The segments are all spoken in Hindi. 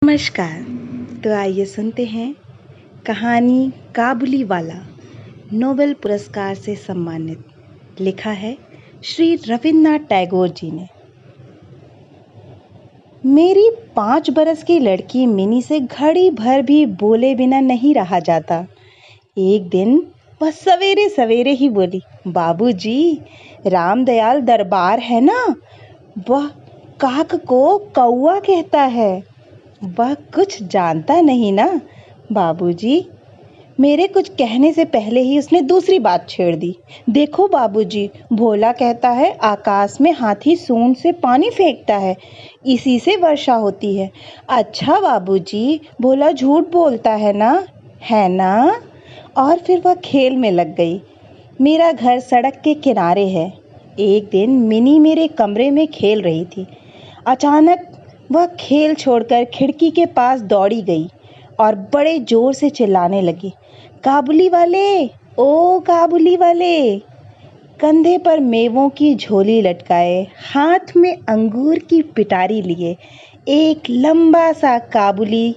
नमस्कार। तो आइए सुनते हैं कहानी काबुली वाला। नोबेल पुरस्कार से सम्मानित, लिखा है श्री रविन्द्रनाथ टैगोर जी ने। मेरी 5 बरस की लड़की मिनी से घड़ी भर भी बोले बिना नहीं रहा जाता। एक दिन वह सवेरे सवेरे ही बोली, बाबूजी, रामदयाल दरबार है ना, वह काक को कौआ कहता है। वह कुछ जानता नहीं ना बाबूजी। मेरे कुछ कहने से पहले ही उसने दूसरी बात छेड़ दी। देखो बाबूजी, भोला कहता है आकाश में हाथी सूंड से पानी फेंकता है, इसी से वर्षा होती है। अच्छा बाबूजी, भोला झूठ बोलता है ना? और फिर वह खेल में लग गई। मेरा घर सड़क के किनारे है। एक दिन मिनी मेरे कमरे में खेल रही थी। अचानक वह खेल छोड़कर खिड़की के पास दौड़ी गई और बड़े जोर से चिल्लाने लगी, काबुली वाले, ओ काबुली वाले। कंधे पर मेवों की झोली लटकाए, हाथ में अंगूर की पिटारी लिए, एक लंबा सा काबुली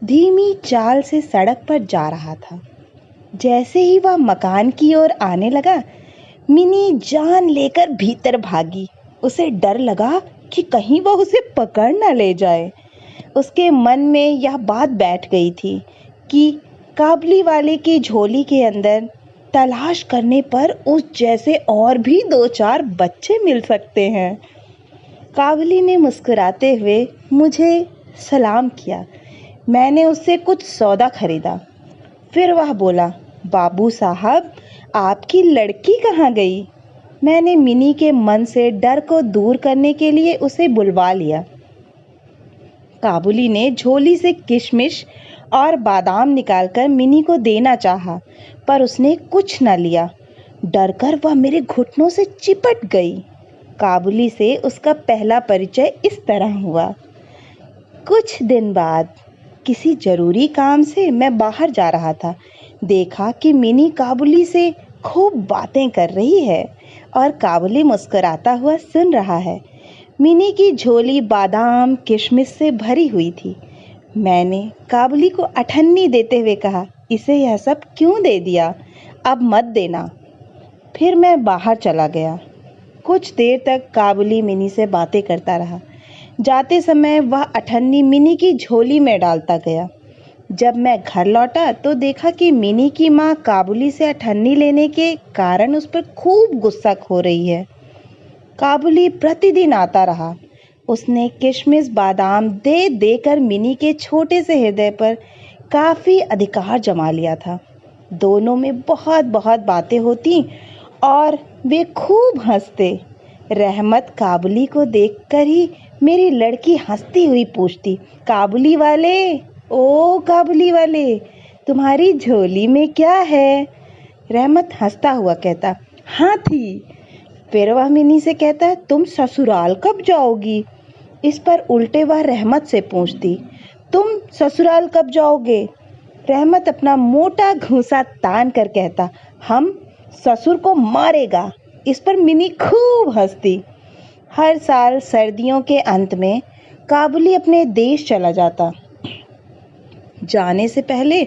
धीमी चाल से सड़क पर जा रहा था। जैसे ही वह मकान की ओर आने लगा, मिनी जान लेकर भीतर भागी। उसे डर लगा कि कहीं वह उसे पकड़ न ले जाए। उसके मन में यह बात बैठ गई थी कि काबुली वाले की झोली के अंदर तलाश करने पर उस जैसे और भी 2-4 बच्चे मिल सकते हैं। काबुली ने मुस्कुराते हुए मुझे सलाम किया। मैंने उससे कुछ सौदा खरीदा। फिर वह बोला, बाबू साहब, आपकी लड़की कहाँ गई? मैंने मिनी के मन से डर को दूर करने के लिए उसे बुलवा लिया। काबुली ने झोली से किशमिश और बादाम निकालकर मिनी को देना चाहा, पर उसने कुछ न लिया। डरकर वह मेरे घुटनों से चिपट गई। काबुली से उसका पहला परिचय इस तरह हुआ। कुछ दिन बाद किसी जरूरी काम से मैं बाहर जा रहा था। देखा कि मिनी काबुली से खूब बातें कर रही है और काबुली मुस्कुराता हुआ सुन रहा है। मिनी की झोली बादाम किशमिश से भरी हुई थी। मैंने काबुली को अठन्नी देते हुए कहा, इसे यह सब क्यों दे दिया? अब मत देना। फिर मैं बाहर चला गया। कुछ देर तक काबुली मिनी से बातें करता रहा। जाते समय वह अठन्नी मिनी की झोली में डालता गया। जब मैं घर लौटा तो देखा कि मिनी की माँ काबुली से अठन्नी लेने के कारण उस पर खूब गुस्सा हो रही है। काबुली प्रतिदिन आता रहा। उसने किशमिश बादाम दे देकर मिनी के छोटे से हृदय पर काफ़ी अधिकार जमा लिया था। दोनों में बहुत बहुत बातें होती और वे खूब हंसते। रहमत काबुली को देखकर ही मेरी लड़की हंसती हुई पूछती, काबुली वाले, ओ काबुली वाले, तुम्हारी झोली में क्या है? रहमत हंसता हुआ कहता, हाथी। फिर वह मिनी से कहता है, तुम ससुराल कब जाओगी? इस पर उल्टे वह रहमत से पूछती, तुम ससुराल कब जाओगे? रहमत अपना मोटा घूंसा तान कर कहता, हम ससुर को मारेगा। इस पर मिनी खूब हंसती। हर साल सर्दियों के अंत में काबुली अपने देश चला जाता। जाने से पहले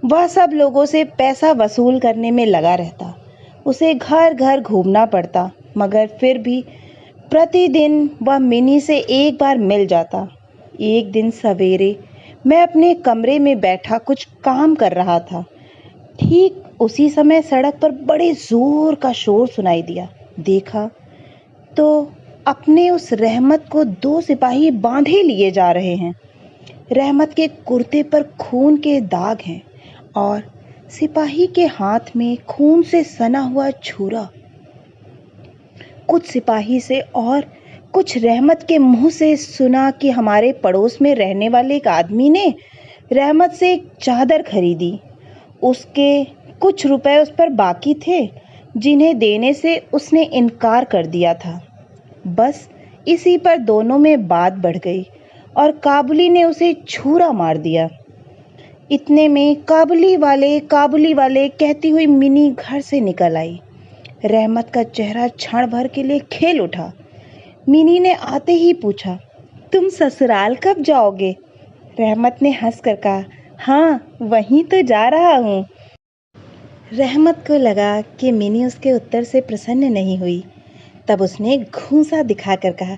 वह सब लोगों से पैसा वसूल करने में लगा रहता। उसे घर घर घूमना पड़ता, मगर फिर भी प्रतिदिन वह मिनी से एक बार मिल जाता। एक दिन सवेरे मैं अपने कमरे में बैठा कुछ काम कर रहा था। ठीक उसी समय सड़क पर बड़े जोर का शोर सुनाई दिया। देखा तो अपने उस रहमत को 2 सिपाही बांधे लिए जा रहे हैं। रहमत के कुर्ते पर खून के दाग हैं और सिपाही के हाथ में खून से सना हुआ छुरा। कुछ सिपाही से और कुछ रहमत के मुंह से सुना कि हमारे पड़ोस में रहने वाले एक आदमी ने रहमत से एक चादर खरीदी। उसके कुछ रुपए उस पर बाकी थे, जिन्हें देने से उसने इनकार कर दिया था। बस इसी पर दोनों में बात बढ़ गई और काबुली ने उसे छुरा मार दिया। इतने में काबुली वाले कहती हुई मिनी घर से निकल आई। रहमत का चेहरा क्षण भर के लिए खिल उठा। मिनी ने आते ही पूछा, तुम ससुराल कब जाओगे? रहमत ने हंसकर कहा, हाँ वहीं तो जा रहा हूँ। रहमत को लगा कि मिनी उसके उत्तर से प्रसन्न नहीं हुई। तब उसने घूंसा दिखाकर कहा,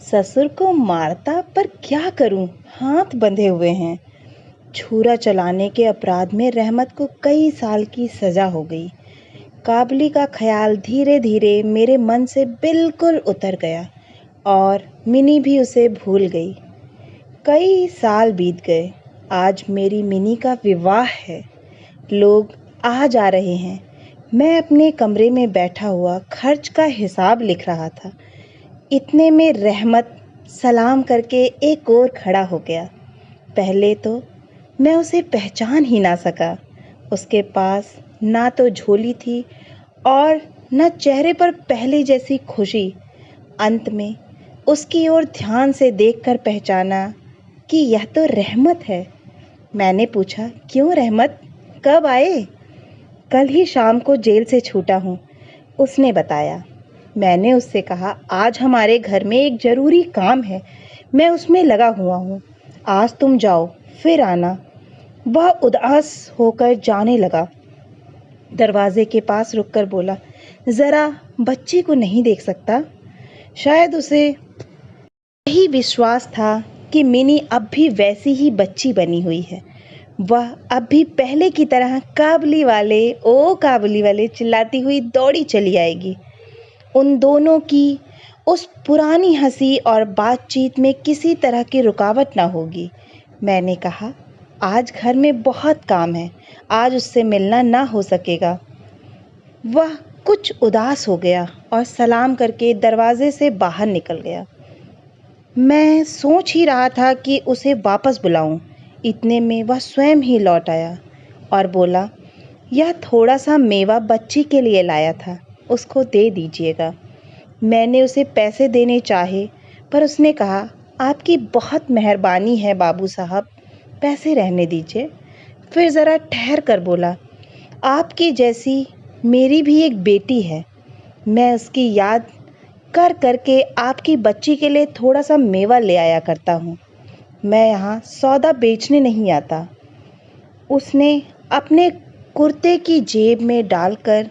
ससुर को मारता पर क्या करूं, हाथ बंधे हुए हैं। छुरा चलाने के अपराध में रहमत को कई साल की सजा हो गई। काबुली का ख्याल धीरे धीरे मेरे मन से बिल्कुल उतर गया और मिनी भी उसे भूल गई। कई साल बीत गए। आज मेरी मिनी का विवाह है। लोग आ जा रहे हैं। मैं अपने कमरे में बैठा हुआ खर्च का हिसाब लिख रहा था। इतने में रहमत सलाम करके एक और खड़ा हो गया। पहले तो मैं उसे पहचान ही ना सका। उसके पास ना तो झोली थी और न चेहरे पर पहले जैसी खुशी। अंत में उसकी ओर ध्यान से देखकर पहचाना कि यह तो रहमत है। मैंने पूछा, क्यों रहमत, कब आए? कल ही शाम को जेल से छूटा हूँ, उसने बताया। मैंने उससे कहा, आज हमारे घर में एक ज़रूरी काम है, मैं उसमें लगा हुआ हूँ। आज तुम जाओ, फिर आना। वह उदास होकर जाने लगा। दरवाजे के पास रुककर बोला, ज़रा बच्ची को नहीं देख सकता? शायद उसे यही विश्वास था कि मिनी अब भी वैसी ही बच्ची बनी हुई है। वह अब भी पहले की तरह काबुली वाले ओ काबुली वाले चिल्लाती हुई दौड़ी चली आएगी। उन दोनों की उस पुरानी हंसी और बातचीत में किसी तरह की रुकावट ना होगी। मैंने कहा, आज घर में बहुत काम है, आज उससे मिलना ना हो सकेगा। वह कुछ उदास हो गया और सलाम करके दरवाजे से बाहर निकल गया। मैं सोच ही रहा था कि उसे वापस बुलाऊं। इतने में वह स्वयं ही लौट आया और बोला, यह थोड़ा सा मेवा बच्ची के लिए लाया था, उसको दे दीजिएगा। मैंने उसे पैसे देने चाहे पर उसने कहा, आपकी बहुत मेहरबानी है बाबू साहब, पैसे रहने दीजिए। फिर ज़रा ठहर कर बोला, आपकी जैसी मेरी भी एक बेटी है। मैं उसकी याद कर करके आपकी बच्ची के लिए थोड़ा सा मेवा ले आया करता हूँ। मैं यहाँ सौदा बेचने नहीं आता। उसने अपने कुर्ते की जेब में डालकर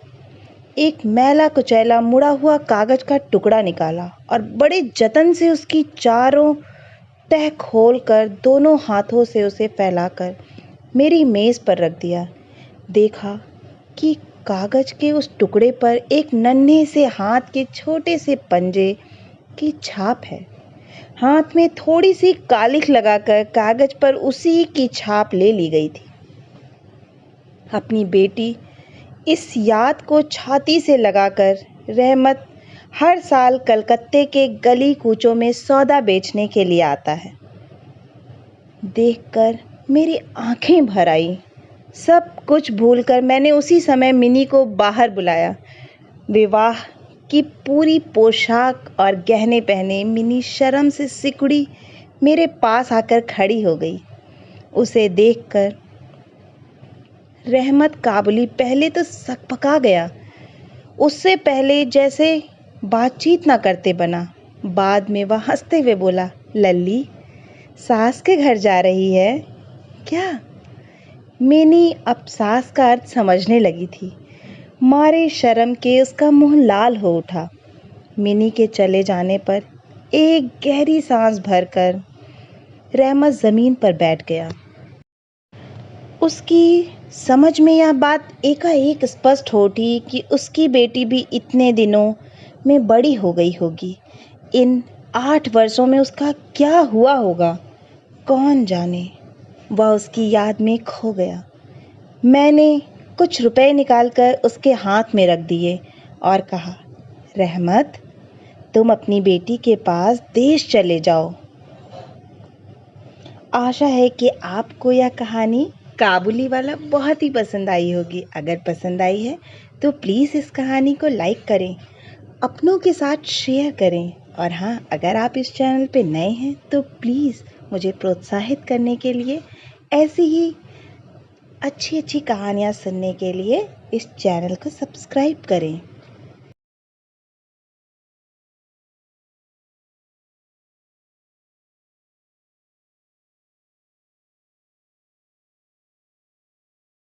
एक मैला कुचैला मुड़ा हुआ कागज का टुकड़ा निकाला और बड़े जतन से उसकी चारों तह खोलकर दोनों हाथों से उसे फैलाकर मेरी मेज़ पर रख दिया। देखा कि कागज के उस टुकड़े पर एक नन्हे से हाथ के छोटे से पंजे की छाप है। हाथ में थोड़ी सी कालिख लगाकर कागज पर उसी की छाप ले ली गई थी। अपनी बेटी इस याद को छाती से लगाकर रहमत हर साल कलकत्ते के गली कूचों में सौदा बेचने के लिए आता है। देखकर मेरी आंखें भर आई। सब कुछ भूलकर मैंने उसी समय मिनी को बाहर बुलाया। विवाह की पूरी पोशाक और गहने पहने मिनी शर्म से सिकुड़ी मेरे पास आकर खड़ी हो गई। उसे देखकर रहमत काबुली पहले तो सकपका गया। उससे पहले जैसे बातचीत ना करते बना। बाद में वह हंसते हुए बोला, लल्ली, सास के घर जा रही है क्या? मिनी अब सास का अर्थ समझने लगी थी। मारे शर्म के उसका मुंह लाल हो उठा। मिनी के चले जाने पर एक गहरी सांस भरकर रहमत ज़मीन पर बैठ गया। उसकी समझ में यह बात एकाएक स्पष्ट हो उठी कि उसकी बेटी भी इतने दिनों में बड़ी हो गई होगी। इन 8 वर्षों में उसका क्या हुआ होगा, कौन जाने। वह उसकी याद में खो गया। मैंने कुछ रुपए निकालकर उसके हाथ में रख दिए और कहा, रहमत, तुम अपनी बेटी के पास देश चले जाओ। आशा है कि आपको यह कहानी काबुली वाला बहुत ही पसंद आई होगी। अगर पसंद आई है तो प्लीज़ इस कहानी को लाइक करें, अपनों के साथ शेयर करें। और हाँ, अगर आप इस चैनल पे नए हैं तो प्लीज़ मुझे प्रोत्साहित करने के लिए, ऐसी ही अच्छी अच्छी कहानियाँ सुनने के लिए इस चैनल को सब्सक्राइब करें।